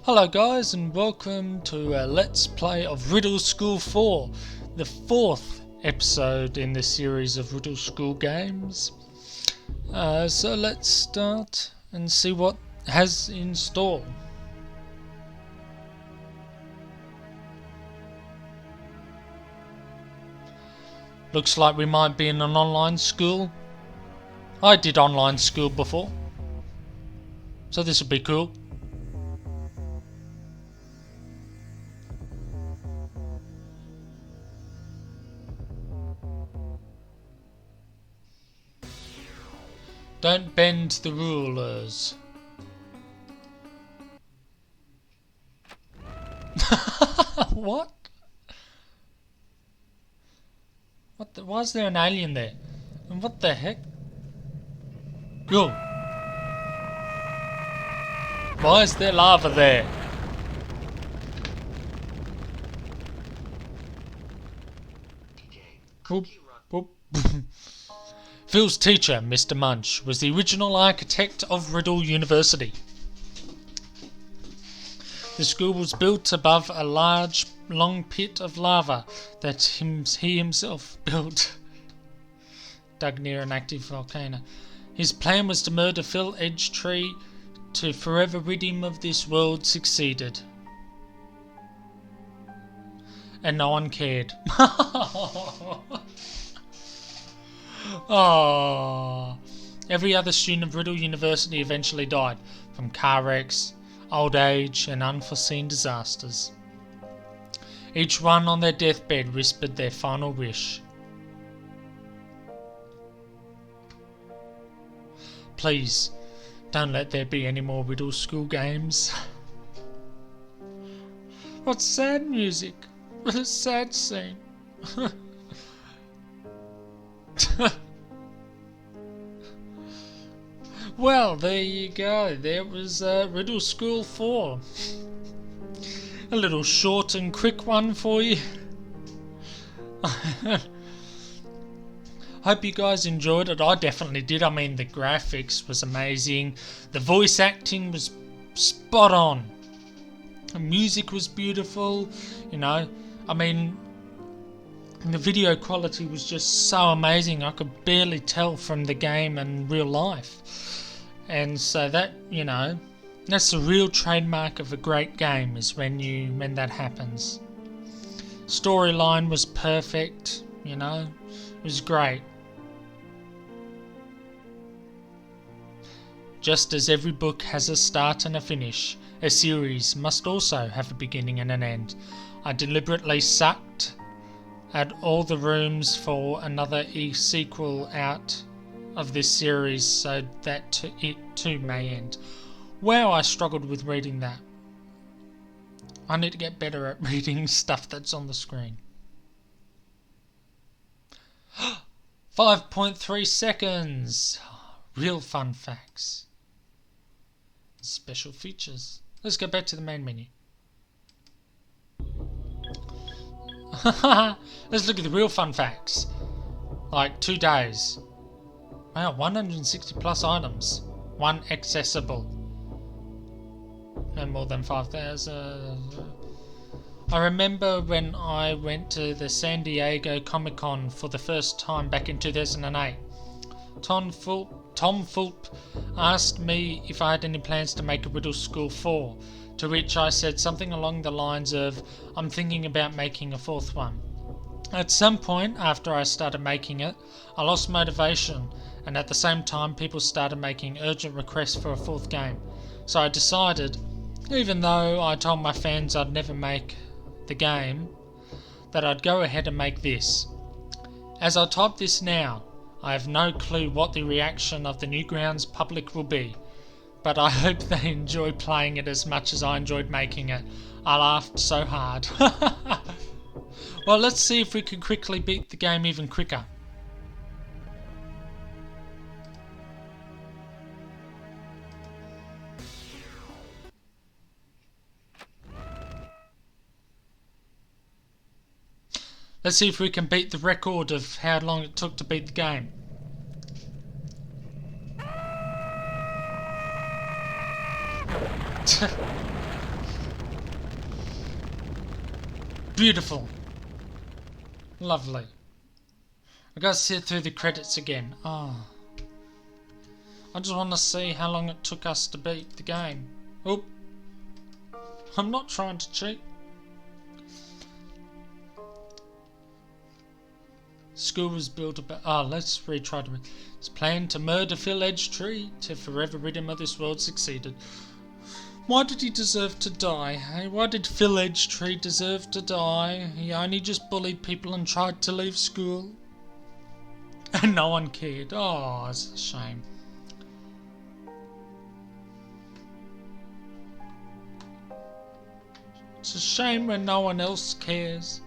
Hello guys, and welcome to a Let's Play of Riddle School 4, the fourth episode in the series of Riddle School games. So let's start and see what has in store. Looks like we might be in an online school. I did online school before, so this will be cool. Don't bend the rulers. What? Why is there an alien there? And what the heck? Yo! Why is there lava there? Boop, boop. Phil's teacher, Mr. Munch, was the original architect of Riddle University. The school was built above a large, long pit of lava that he himself built, dug near an active volcano. His plan was to murder Phil Edgetree to forever rid him of this world. Succeeded. And no one cared. Oh, every other student of Riddle University eventually died from car wrecks, old age, and unforeseen disasters. Each one on their deathbed whispered their final wish. Please, don't let there be any more Riddle School games. What sad music! What a sad scene. Well, there you go. There was Riddle School 4. A little short and quick one for you. Hope you guys enjoyed it. I definitely did. I mean, the graphics was amazing. The voice acting was spot on. The music was beautiful. You know, I mean, the video quality was just so amazing. I could barely tell from the game and real life. And so that, you know, that's the real trademark of a great game, is when that happens. Storyline was perfect, you know, it was great. Just as every book has a start and a finish, a series must also have a beginning and an end. I deliberately sucked at all the rooms for another sequel out of this series so that it too may end. Wow, I struggled with reading that. I need to get better at reading stuff that's on the screen. 5.3 seconds. Real fun facts. Special features. Let's go back to the main menu. Let's look at the real fun facts. Like 2 days. Wow, 160 plus items. 1 accessible. No more than 5,000. I remember when I went to the San Diego Comic-Con for the first time back in 2008. Tom Fulp asked me if I had any plans to make a Riddle School 4, to which I said something along the lines of, I'm thinking about making a 4th one. At some point after I started making it, I lost motivation, and at the same time people started making urgent requests for a 4th game. So I decided, even though I told my fans I'd never make the game, that I'd go ahead and make this. As I type this now, I have no clue what the reaction of the Newgrounds public will be, but I hope they enjoy playing it as much as I enjoyed making it. I laughed so hard. Well, let's see if we can quickly beat the game even quicker. Let's see if we can beat the record of how long it took to beat the game. Beautiful. Lovely. I gotta sit through the credits again. Oh. I just want to see how long it took us to beat the game. Oop. I'm not trying to cheat. School was built about... Oh, let's retry to... It's planned to murder Phil Edgetree to forever rid him of this world succeeded. Why did he deserve to die? Hey, why did Phil Edgetree deserve to die? He only just bullied people and tried to leave school. And no one cared. Oh, it's a shame. It's a shame when no one else cares.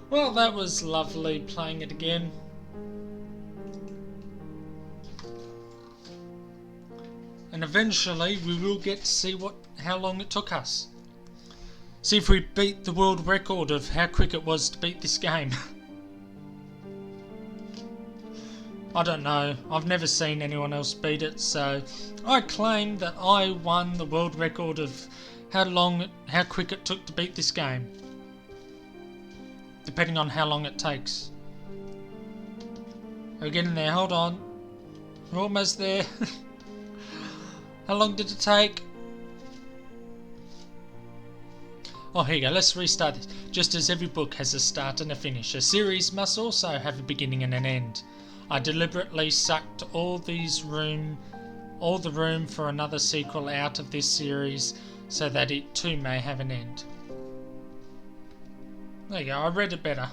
Well, that was lovely playing it again. And eventually we will get to see how long it took us. See if we beat the world record of how quick it was to beat this game. I don't know, I've never seen anyone else beat it, so I claim that I won the world record of how quick it took to beat this game. Depending on how long it takes. We're getting there, hold on. We're almost there. How long did it take? Oh, here you go, let's restart this. Just as every book has a start and a finish, a series must also have a beginning and an end. I deliberately sucked all the room for another sequel out of this series so that it too may have an end. There you go, I read it better.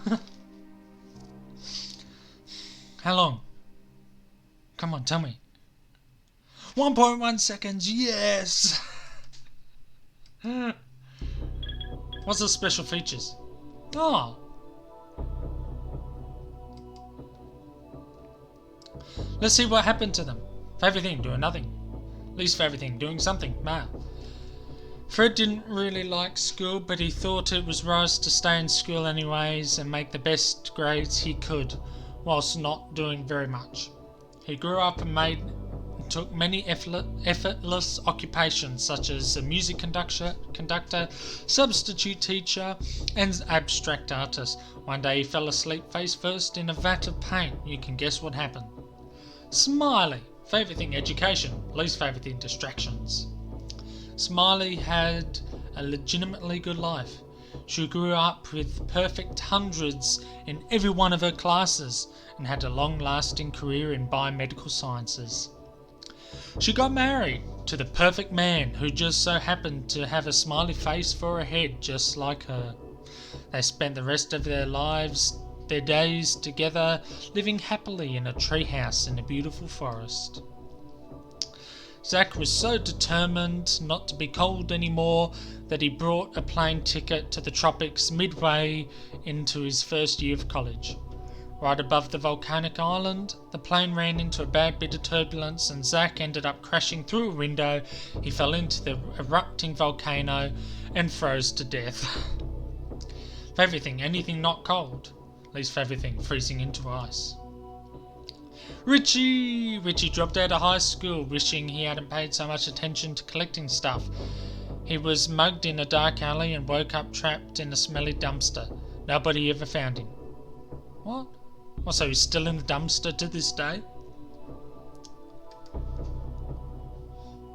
How long? Come on, tell me. 1.1 seconds, yes! What's the special features? Oh! Let's see what happened to them. Favourite thing, doing nothing. Least favourite thing, doing something. Mail. Fred didn't really like school, but he thought it was wise to stay in school anyways and make the best grades he could, whilst not doing very much. He grew up and took many effortless occupations such as a music conductor, substitute teacher, and abstract artist. One day he fell asleep face first in a vat of paint. You can guess what happened. Smiley. Favourite thing, education. Least favourite thing, distractions. Smiley had a legitimately good life. She grew up with perfect hundreds in every one of her classes and had a long-lasting career in biomedical sciences. She got married to the perfect man who just so happened to have a smiley face for a head just like her. They spent the rest of their days together, living happily in a treehouse in a beautiful forest. Zach was so determined not to be cold anymore that he bought a plane ticket to the tropics midway into his first year of college. Right above the volcanic island, the plane ran into a bad bit of turbulence and Zach ended up crashing through a window. He fell into the erupting volcano and froze to death. Favourite thing, anything not cold. Least favourite thing, freezing into ice. Richie dropped out of high school, wishing he hadn't paid so much attention to collecting stuff. He was mugged in a dark alley and woke up trapped in a smelly dumpster. Nobody ever found him. What? So he's still in the dumpster to this day?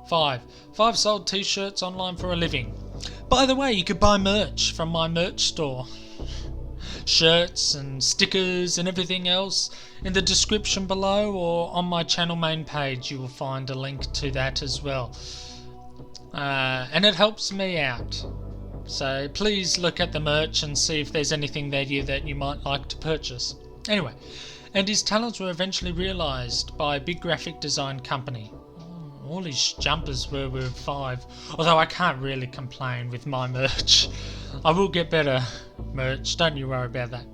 5 sold t-shirts online for a living. By the way, you could buy merch from my merch store. Shirts and stickers and everything else. In the description below or on my channel main page you will find a link to that as well. And it helps me out. So please look at the merch and see if there's anything there that you might like to purchase. Anyway, and his talents were eventually realised by a big graphic design company. All his jumpers were with 5, although I can't really complain with my merch. I will get better merch, don't you worry about that.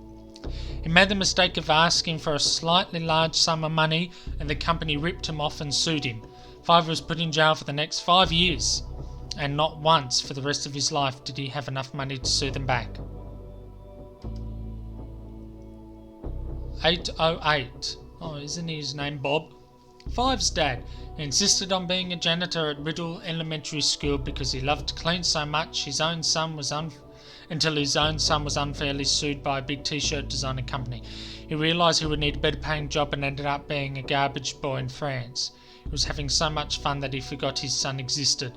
He made the mistake of asking for a slightly large sum of money, and the company ripped him off and sued him. Fiver was put in jail for the next 5 years, and not once for the rest of his life did he have enough money to sue them back. 808. Oh, isn't his name Bob? Five's dad insisted on being a janitor at Riddle Elementary School because he loved to clean so much until his own son was unfairly sued by a big t-shirt designing company. He realised he would need a better paying job and ended up being a garbage boy in France. He was having so much fun that he forgot his son existed.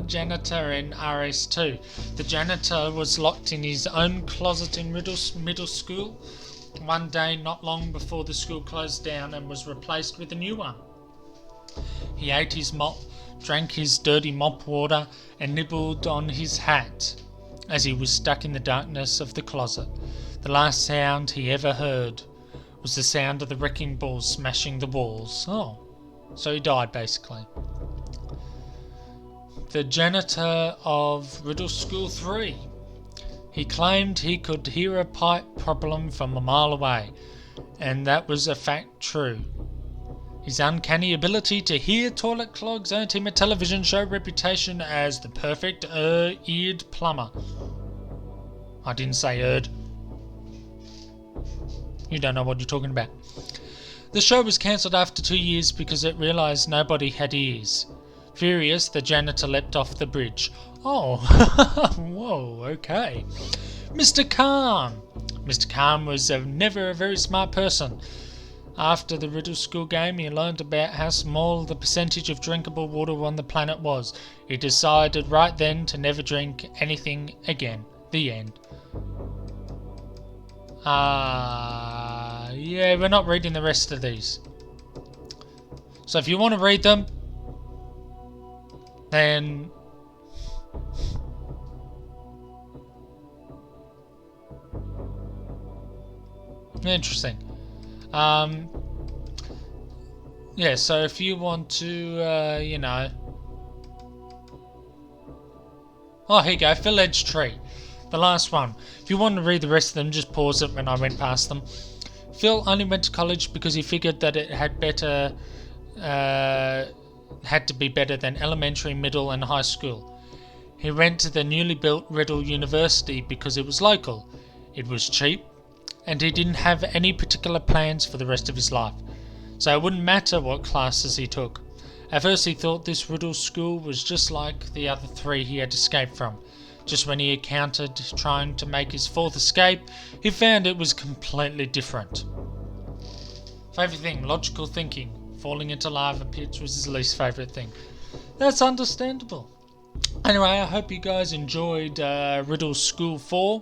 Janitor in RS2. The janitor was locked in his own closet in middle school one day not long before the school closed down and was replaced with a new one. He ate his mop, drank his dirty mop water, and nibbled on his hat as he was stuck in the darkness of the closet. The last sound he ever heard was the sound of the wrecking ball smashing the walls. Oh, so he died basically. The janitor of Riddle School 3. He claimed he could hear a pipe problem from a mile away, and that was a fact true. His uncanny ability to hear toilet clogs earned him a television show reputation as the perfect eared plumber. I didn't say eared. You don't know what you're talking about. The show was cancelled after 2 years because it realised nobody had ears. Furious, the janitor leapt off the bridge. Oh, whoa, okay. Mr. Calm. Mr. Calm was never a very smart person. After the Riddle School game, he learned about how small the percentage of drinkable water on the planet was. He decided right then to never drink anything again. The end. Yeah, we're not reading the rest of these. So if you want to read them, then interesting. Yeah, so if you want to, oh, here you go, Village Tree. The last one. If you want to read the rest of them, just pause it when I went past them. Phil only went to college because he figured that it had to be better than elementary, middle and high school. He went to the newly built Riddle University because it was local, it was cheap, and he didn't have any particular plans for the rest of his life, so it wouldn't matter what classes he took. At first he thought this Riddle school was just like the other 3 he had escaped from. Just when he encountered trying to make his 4th escape, he found it was completely different. Favourite thing, logical thinking. Falling into lava pits was his least favourite thing. That's understandable. Anyway, I hope you guys enjoyed Riddle School 4.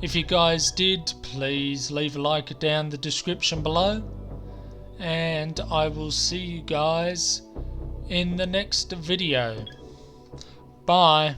If you guys did, please leave a like down the description below. And I will see you guys in the next video. Bye.